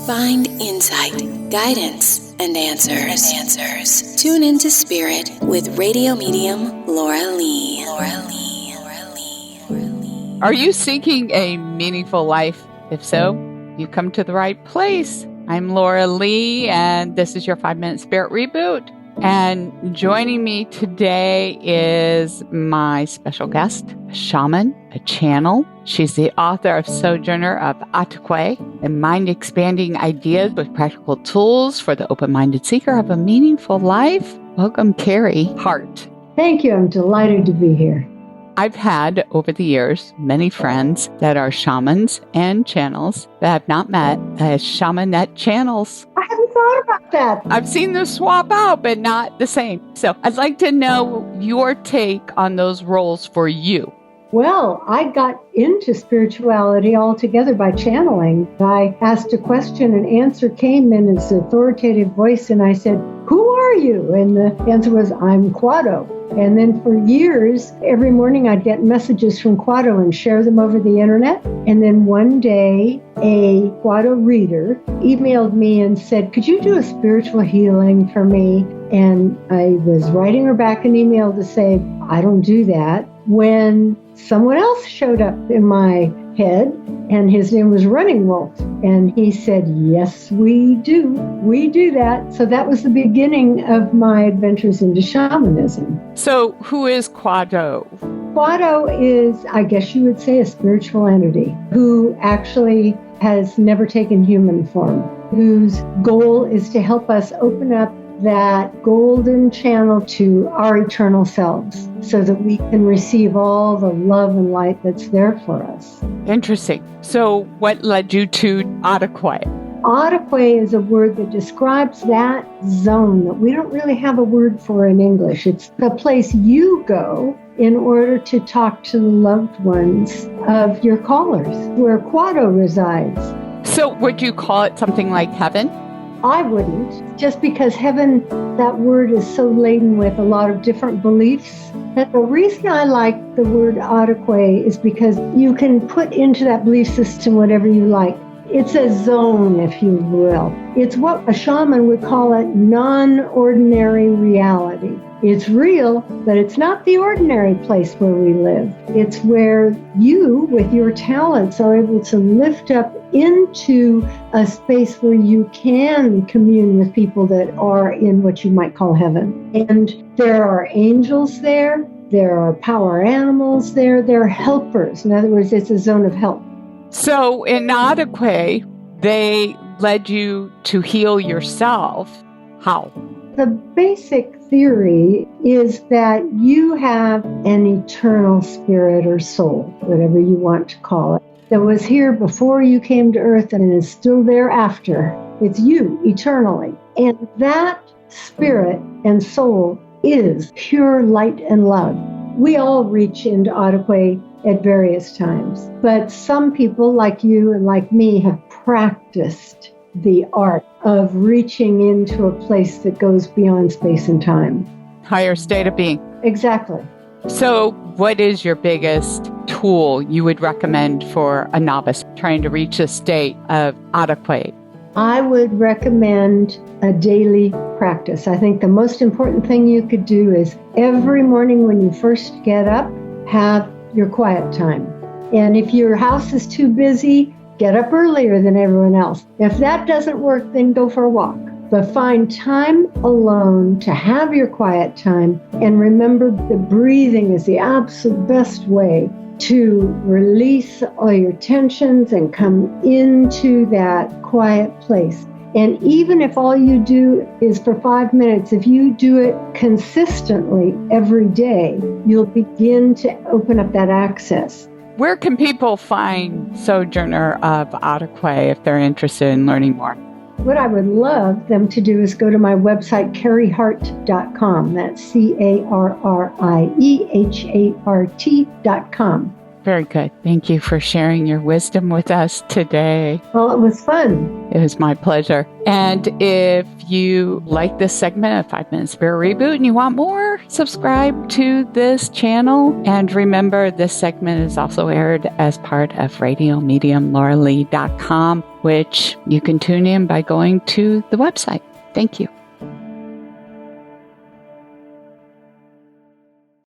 Find insight, guidance, and answers. Tune into Spirit with radio medium Laura Lee. Are you seeking a meaningful life? If so, you come to the right place. I'm Laura Lee, and this is your 5-Minute Spirit Reboot. And joining me today is my special guest, a shaman, a channel. She's the author of Sojourner of Attaquay, and mind-expanding ideas with practical tools for the open-minded seeker of a meaningful life. Welcome, Carrie Hart. Thank you. I'm delighted to be here. I've had, over the years, many friends that are shamans and channels that have not met as shamanette channels. I hadn't thought about that. I've seen them swap out, but not the same. So I'd like to know your take on those roles for you. Well, I got into spirituality altogether by channeling. I asked a question, an answer came in its authoritative voice, and I said, "Who are you?" And the answer was, "I'm Quado." And then for years, every morning I'd get messages from Quado and share them over the internet. And then one day, a Quado reader emailed me and said, "Could you do a spiritual healing for me?" And I was writing her back an email to say, "I don't do that," when someone else showed up in my head, and his name was Running Wolf. And he said, "Yes, we do. We do that." So that was the beginning of my adventures into shamanism. So who is Quado? Quado is, I guess you would say, a spiritual entity who actually has never taken human form, whose goal is to help us open up that golden channel to our eternal selves so that we can receive all the love and light that's there for us. Interesting. So what led you to Attaquay? Attaquay is a word that describes that zone that we don't really have a word for in English. It's the place you go in order to talk to the loved ones of your callers, where Quado resides. So would you call it something like heaven? I wouldn't, just because heaven, that word is so laden with a lot of different beliefs. But the reason I like the word Attaquay is because you can put into that belief system whatever you like. It's a zone, if you will. It's what a shaman would call a non-ordinary reality. It's real, but it's not the ordinary place where we live. It's where you, with your talents, are able to lift up into a space where you can commune with people that are in what you might call heaven. And there are angels there. There are power animals there. There are helpers. In other words, it's a zone of help. So in Attaquay, they led you to heal yourself. How? The basic theory is that you have an eternal spirit or soul, whatever you want to call it, that was here before you came to earth and is still there after. It's you eternally. And that spirit and soul is pure light and love. We all reach into Attaquay at various times, but some people like you and like me have practiced the art of reaching into a place that goes beyond space and time. Higher state of being. Exactly. So what is your biggest tool you would recommend for a novice trying to reach a state of Attaquay? I would recommend a daily practice. I think the most important thing you could do is every morning when you first get up, have your quiet time. And if your house is too busy, get up earlier than everyone else. If that doesn't work, then go for a walk. But find time alone to have your quiet time, and remember that breathing is the absolute best way to release all your tensions and come into that quiet place. And even if all you do is for 5 minutes, if you do it consistently every day, you'll begin to open up that access. Where can people find Sojourner of Attaquay if they're interested in learning more? What I would love them to do is go to my website, carriehart.com. That's CarrieHart.com. Very good. Thank you for sharing your wisdom with us today. Well, it was fun. It was my pleasure. And if you like this segment of 5-Minute Spirit Reboot and you want more, subscribe to this channel. And remember, this segment is also aired as part of radio medium LauraLee.com. which you can tune in by going to the website. Thank you.